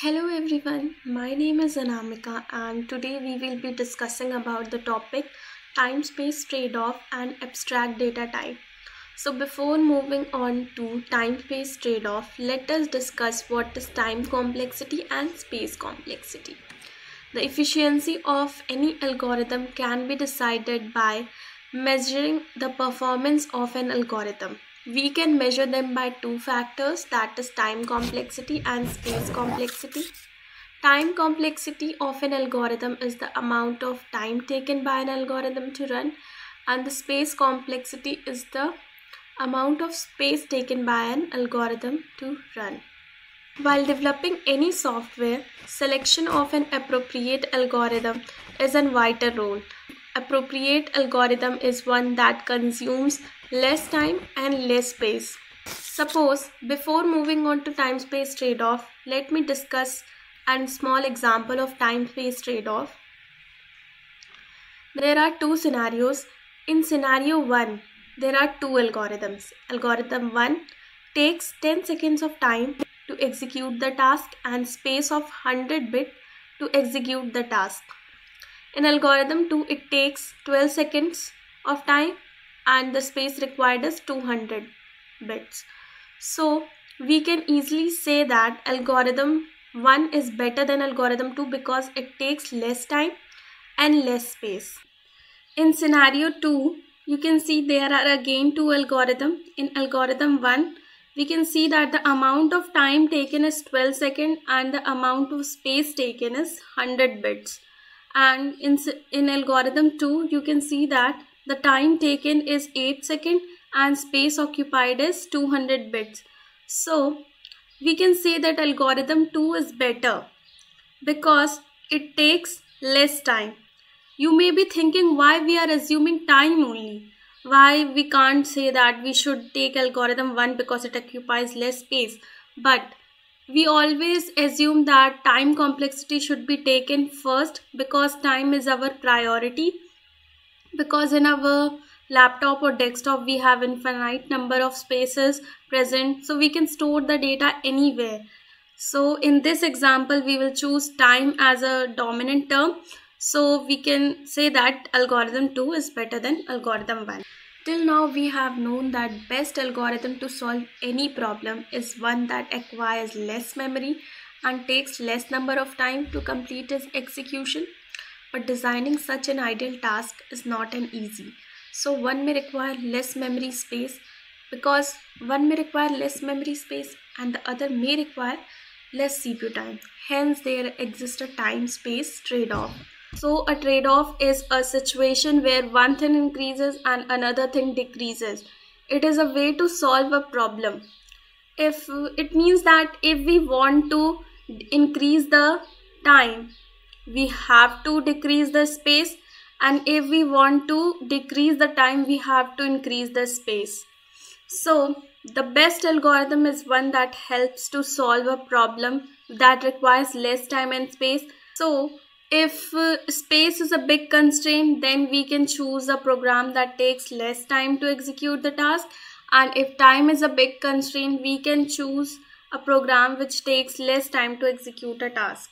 Hello everyone, my name is Anamika and today we will be discussing about the topic time-space trade-off and abstract data type. So before moving on to time-space trade-off, let us discuss what is time complexity and space complexity. The efficiency of any algorithm can be decided by measuring the performance of an algorithm. We can measure them by two factors, that is time complexity and space complexity. Time complexity of an algorithm is the amount of time taken by an algorithm to run, and the space complexity is the amount of space taken by an algorithm to run. While developing any software, selection of an appropriate algorithm is a vital role. Appropriate algorithm is one that consumes less time and less space. Suppose, before moving on to time-space trade-off, let me discuss a small example of time-space trade-off. There are two scenarios. In scenario 1, there are two algorithms. Algorithm 1 takes 10 seconds of time to execute the task and space of 100 bits to execute the task. In algorithm 2, it takes 12 seconds of time and the space required is 200 bits. So we can easily say that algorithm 1 is better than algorithm 2 because it takes less time and less space. In scenario 2, you can see there are again two algorithms. In algorithm 1, we can see that the amount of time taken is 12 seconds and the amount of space taken is 100 bits. And in algorithm 2, you can see that the time taken is 8 seconds and space occupied is 200 bits. So we can say that algorithm 2 is better because it takes less time. You may be thinking why we are assuming time only. Why we can't say that we should take algorithm 1 because it occupies less space. But we always assume that time complexity should be taken first because time is our priority. Because in our laptop or desktop we have infinite number of spaces present, so we can store the data anywhere. So in this example we will choose time as a dominant term. So we can say that algorithm 2 is better than algorithm 1. Till now we have known that best algorithm to solve any problem is one that acquires less memory and takes less number of time to complete its execution. But designing such an ideal task is not an easy. So one may require less memory space and the other may require less CPU time. Hence there exists a time-space trade-off. So a trade-off is a situation where one thing increases and another thing decreases. It is a way to solve a problem. If it means that if we want to increase the time, we have to decrease the space, and if we want to decrease the time, we have to increase the space. So the best algorithm is one that helps to solve a problem that requires less time and space. So if space is a big constraint, then we can choose a program that takes less time to execute the task. And if time is a big constraint, we can choose a program which takes less time to execute a task.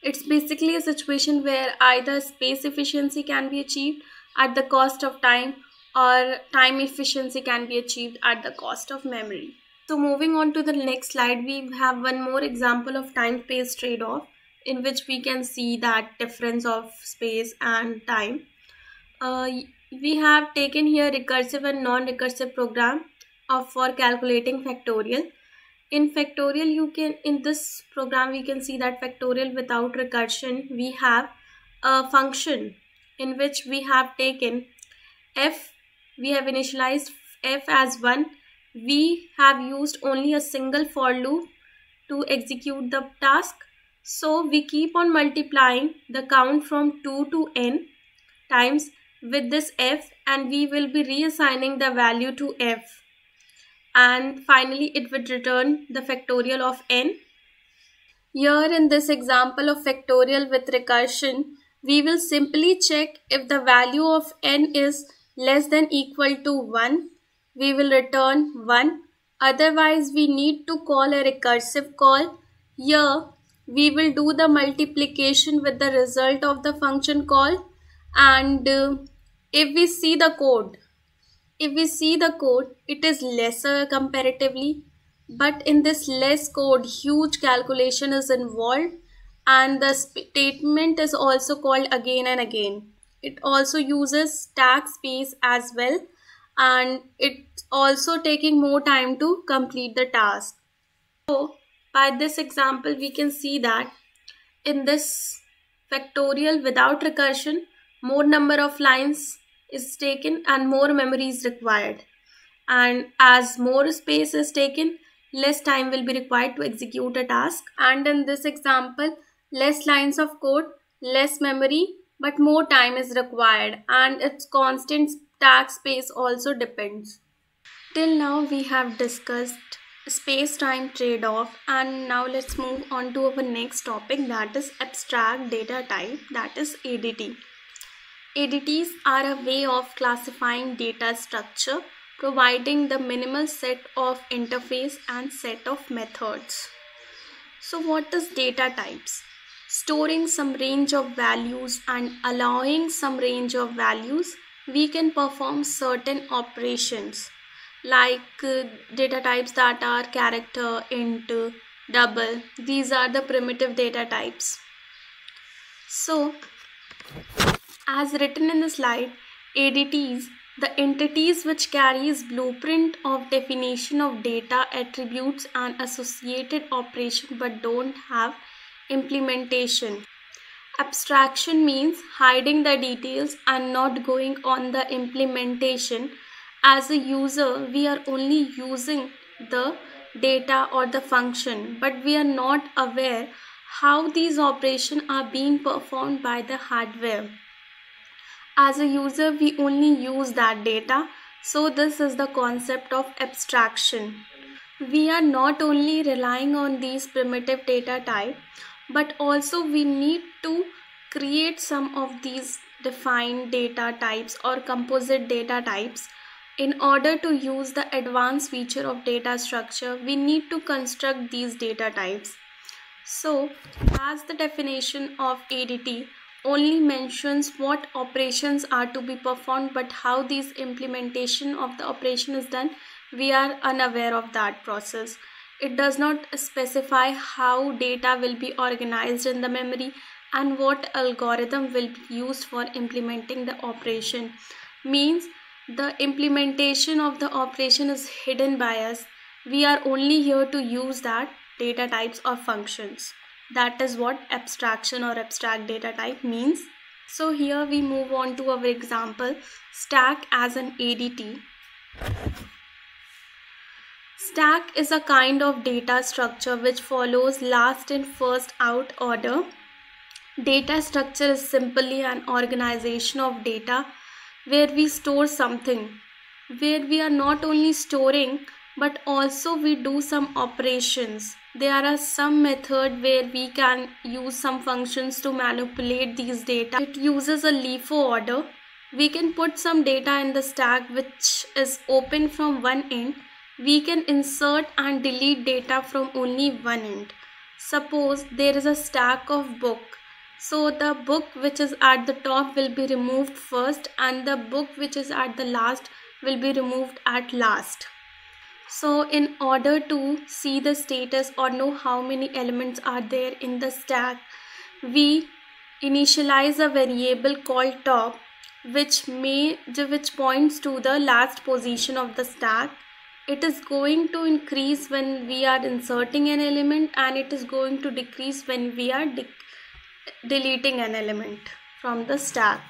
It's basically a situation where either space efficiency can be achieved at the cost of time or time efficiency can be achieved at the cost of memory. So moving on to the next slide, we have one more example of time-space trade-off in which we can see that difference of space and time. We have taken here recursive and non-recursive program for calculating factorial. In factorial, in this program we can see that factorial without recursion, we have a function in which we have taken f, we have initialized f as 1, we have used only a single for loop to execute the task. So we keep on multiplying the count from 2 to n times with this f, and we will be reassigning the value to f. And finally it would return the factorial of n. Here in this example of factorial with recursion, we will simply check if the value of n is less than equal to 1, we will return 1. Otherwise we need to call a recursive call. Here we will do the multiplication with the result of the function call. And if we see the code, it is lesser comparatively, but in this less code, huge calculation is involved, and the statement is also called again and again. It also uses stack space as well, and it's also taking more time to complete the task. So by this example, we can see that in this factorial without recursion, more number of lines is taken and more memory is required. And as more space is taken, less time will be required to execute a task. And in this example, less lines of code, less memory, but more time is required, and its constant stack space also depends. Till now we have discussed space-time trade-off, and now let's move on to our next topic, that is abstract data type, that is ADT. ADTs are a way of classifying data structure, providing the minimal set of interface and set of methods. So what is data types? Storing some range of values and allowing some range of values, we can perform certain operations like data types that are character, int, double. These are the primitive data types. So as written in the slide, ADTs, the entities which carries blueprint of definition of data attributes and associated operation but don't have implementation. Abstraction means hiding the details and not going on the implementation. As a user, we are only using the data or the function, but we are not aware how these operations are being performed by the hardware. As a user, we only use that data. So this is the concept of abstraction. We are not only relying on these primitive data type, but also we need to create some of these defined data types or composite data types. In order to use the advanced feature of data structure, we need to construct these data types. So as the definition of ADT only mentions what operations are to be performed, but how these implementation of the operation is done, we are unaware of that process. It does not specify how data will be organized in the memory and what algorithm will be used for implementing the operation. Means the implementation of the operation is hidden by us. We are only here to use that data types or functions. That is what abstraction or abstract data type means. So here we move on to our example, stack as an ADT. Stack is a kind of data structure which follows last in first out order. Data structure is simply an organization of data where we store something, where we are not only storing but also we do some operations. There are some method where we can use some functions to manipulate these data. It uses a LIFO order. We can put some data in the stack which is open from one end. We can insert and delete data from only one end. Suppose there is a stack of book. So the book which is at the top will be removed first and the book which is at the last will be removed at last. So in order to see the status or know how many elements are there in the stack, we initialize a variable called top which points to the last position of the stack. It is going to increase when we are inserting an element and it is going to decrease when we are deleting an element from the stack.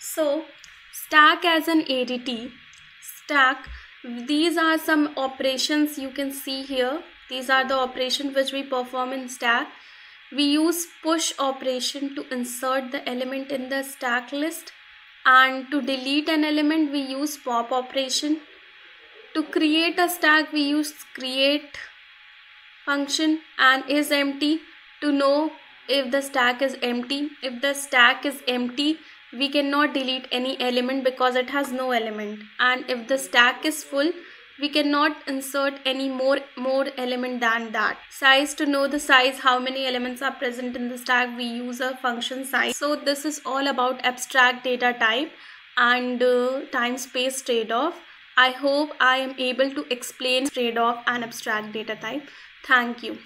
So stack as an ADT, stack, these are some operations you can see here. These are the operations which we perform in stack. We use push operation to insert the element in the stack list, and to delete an element we use pop operation. To create a stack we use create function and is empty to know if the stack is empty. If the stack is empty, we cannot delete any element because it has no element, and if the stack is full, We cannot insert any more element than that. Size, to know the size, how many elements are present in the stack, we use a function size. So this is all about abstract data type and time space trade-off. I hope I am able to explain trade-off and abstract data type. Thank you.